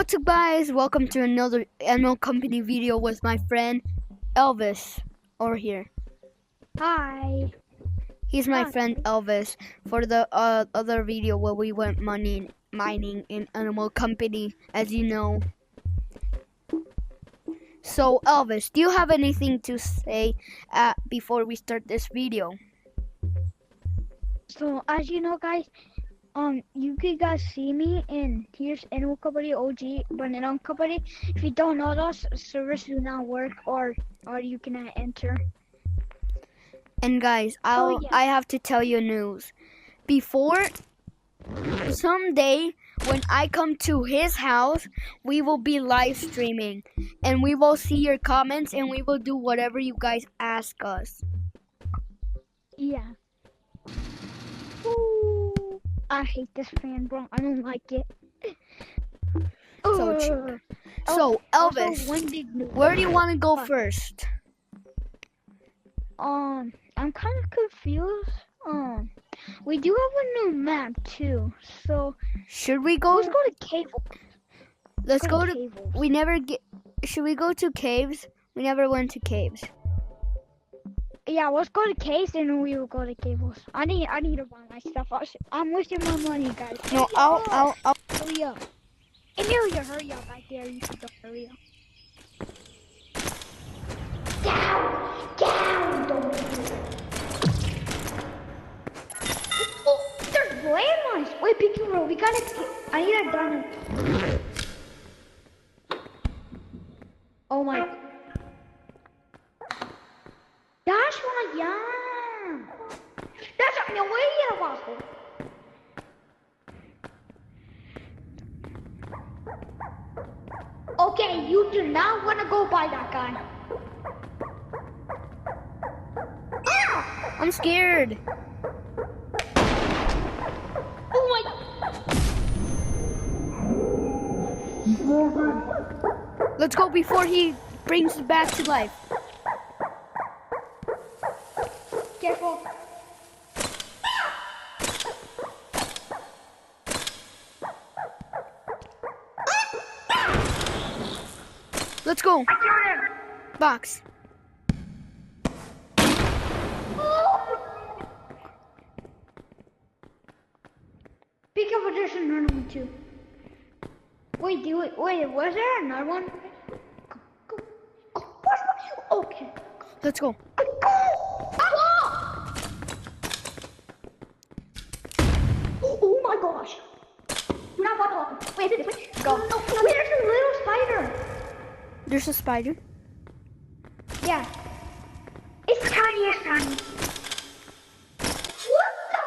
What's up, guys? Welcome to another Animal Company video with my friend Elvis over here. Hi. He's my Hi. friend Elvis for the other video where we went mining in Animal Company, as you know. So Elvis, do you have anything to say before we start this video? So as you know, guys, you can guys see me in here's Animal Company OG, but in Animal Company, if you don't know those, servers do not work, or you cannot enter. And guys, I have to tell you news. Before someday when I come to his house, we will be live streaming and we will see your comments and we will do whatever you guys ask us. Yeah. Ooh, I hate this fan, bro. I don't like it. So Elvis, where do you want to go first? I'm kind of confused. We do have a new map too, so should we go? Let's go to cave. Let's go to. Caves. We never get. Should we go to caves? We never went to caves. Yeah, let's go to caves and then we will go to cables. I need to buy my stuff. I'm wasting my money, guys. No, I'll. Hurry up. Amelia, hurry up right there. You should go. Hurry up. Down, don't. Oh, there's landmines. Wait, Big Hero, we gotta. I need a diamond. Oh my. That's why, yeah. That's a way to waffle. Okay, you do not want to go by that guy. I'm scared. Oh my. Let's go before he brings us back to life. Careful. Let's go. Box. Be careful, there's another one too. Wait, was there another one? Go. Oh, okay. Let's go. Oh my gosh. Not bottle. Wait, go. No, wait, there's a little spider. There's a spider? Yeah. It's tiny as tiny. What the?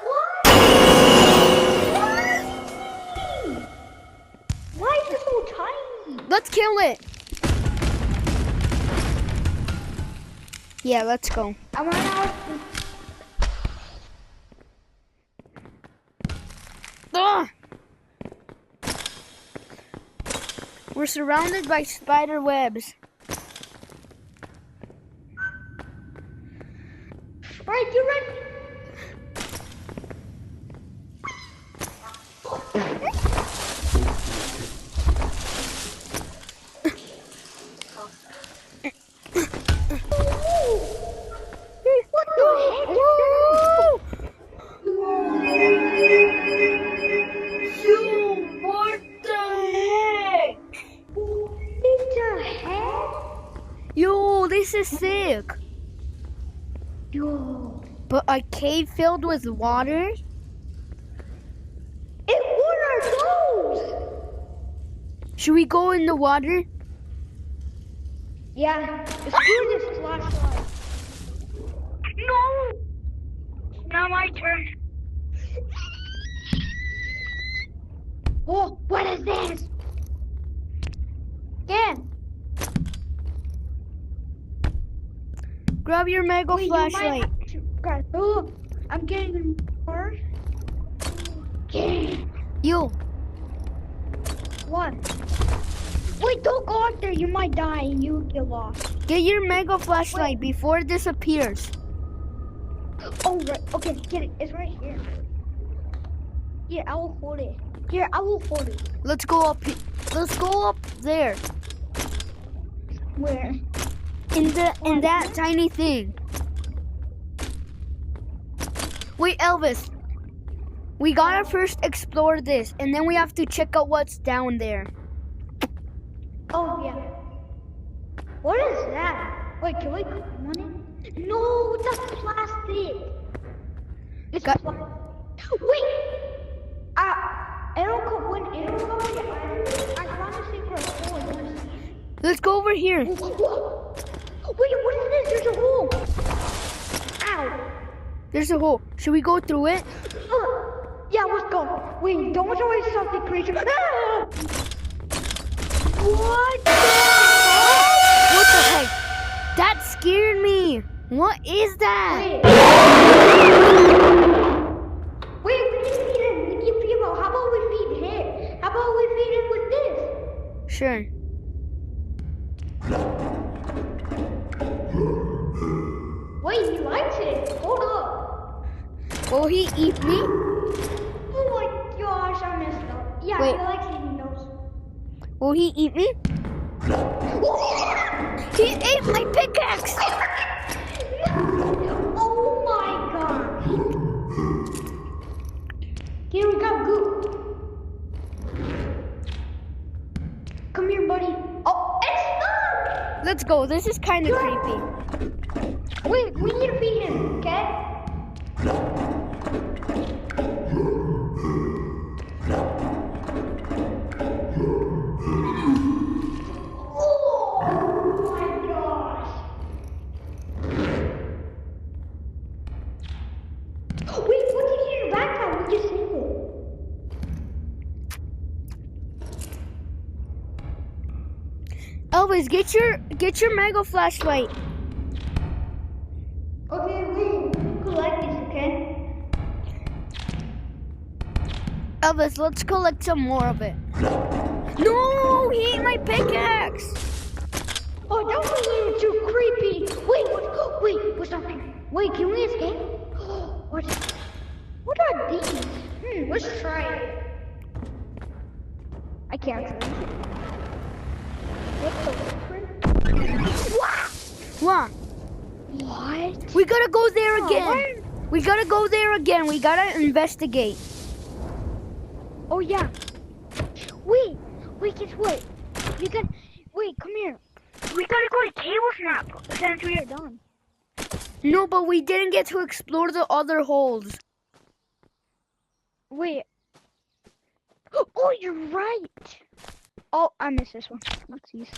What? Why is it so tiny? Let's kill it. Yeah, let's go. I run out. Ah! We're surrounded by spider webs. Right, you ready? What the heck? What the heck? What the heck? Yo, this is sick. Yo. But a cave filled with water? And what are those? Should we go in the water? Yeah. Screw this flashlight. No. Now my turn. Oh, what is this? Again. Grab your mega flashlight. Oh, I'm getting more. Yeah. You. What? Wait, don't go out there. You might die and you get lost. Get your mega flashlight before it disappears. Oh, right. Okay, get it. It's right here. Yeah, I will hold it. Here, I will hold it. Let's go up. Let's go up there Where? in that tiny thing. Wait, Elvis. We gotta first explore this, and then we have to check out what's down there. Oh, yeah. What is that? Wait, can we climb on it? No, that's plastic. It's Got- Wait! When it'll come to the island, I found a secret hole. Let's go over here. Wait, what is this? There's a hole. Ow. There's a hole. Should we go through it? Yeah, let's go. Wait, don't show us something creature. Ah! What the heck? What the heck? That scared me. What is that? Wait, we need to feed him. We need to feed him. How about we feed him? How about we feed him with this? Sure. Wait, he likes it. Hold up. Will he eat me? Oh my gosh, I messed up. Yeah, Wait. he likes eating those. Will he eat me? He ate my pickaxe. Oh my gosh. Here we got goo. Come here, buddy. Oh, it's stuck. Let's go. This is kind of creepy. Wait, we need to feed him, okay? Oh my gosh. Wait, what's in your backpack? We just saved it. Elvis, get your mega flashlight. Okay, wait. Collect this, okay? Elvis, let's collect some more of it. No, he ate my pickaxe. Oh, that was a little too creepy. Wait, what's up here? Wait, can we escape? What are these? Let's try it. I can't try it. What's the difference? What? What? We gotta go there Oh, again. We gotta go there again. We gotta investigate. Oh, yeah. Wait, guess what? Wait, come here. We gotta go to Table Snap since we are done. No, but we didn't get to explore the other holes. Wait. Oh, you're right. Oh, I missed this one. Let's use.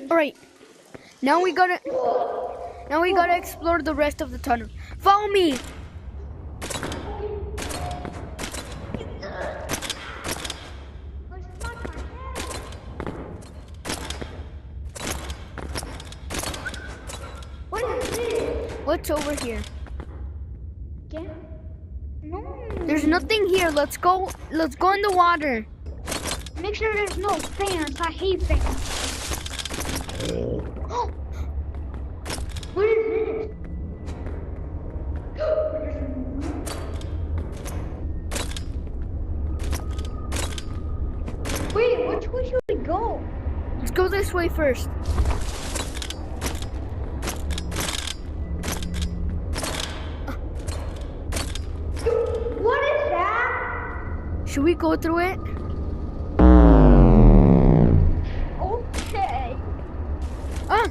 All right. Now we gotta explore the rest of the tunnel. Follow me. What is this? What's over here? Yeah. No. There's nothing here. Let's go in the water. Make sure there's no fans. I hate fans. What is this? Wait, which way should we go? Let's go this way first. What is that? Should we go through it? Okay. Ah.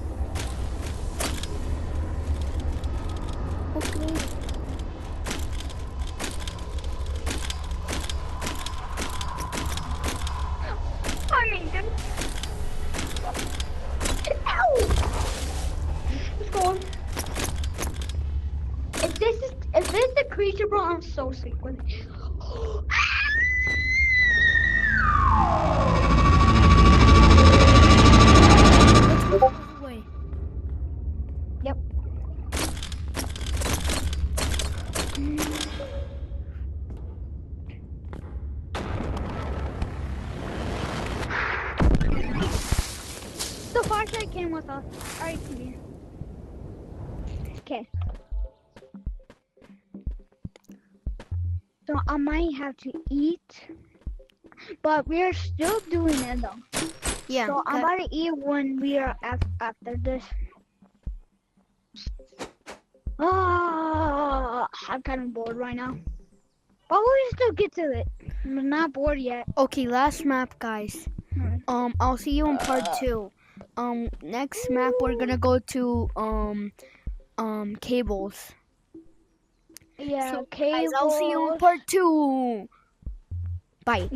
Okay. I mean, ow! What's going on? If this is the creature, bro, I'm so sick with it. Let's go this way. Yep. The flashlight came with us. Alright, come here. Okay. So I might have to eat. But we're still doing it though. Yeah. So I'm about to eat when we are after this. I'm kind of bored right now. But we'll still get to it. I'm not bored yet. Okay, last map, guys. Alright. I'll see you in part 2. Next map we're gonna go to cables. Yeah, So, okay. guys, I'll see you in part 2. Bye.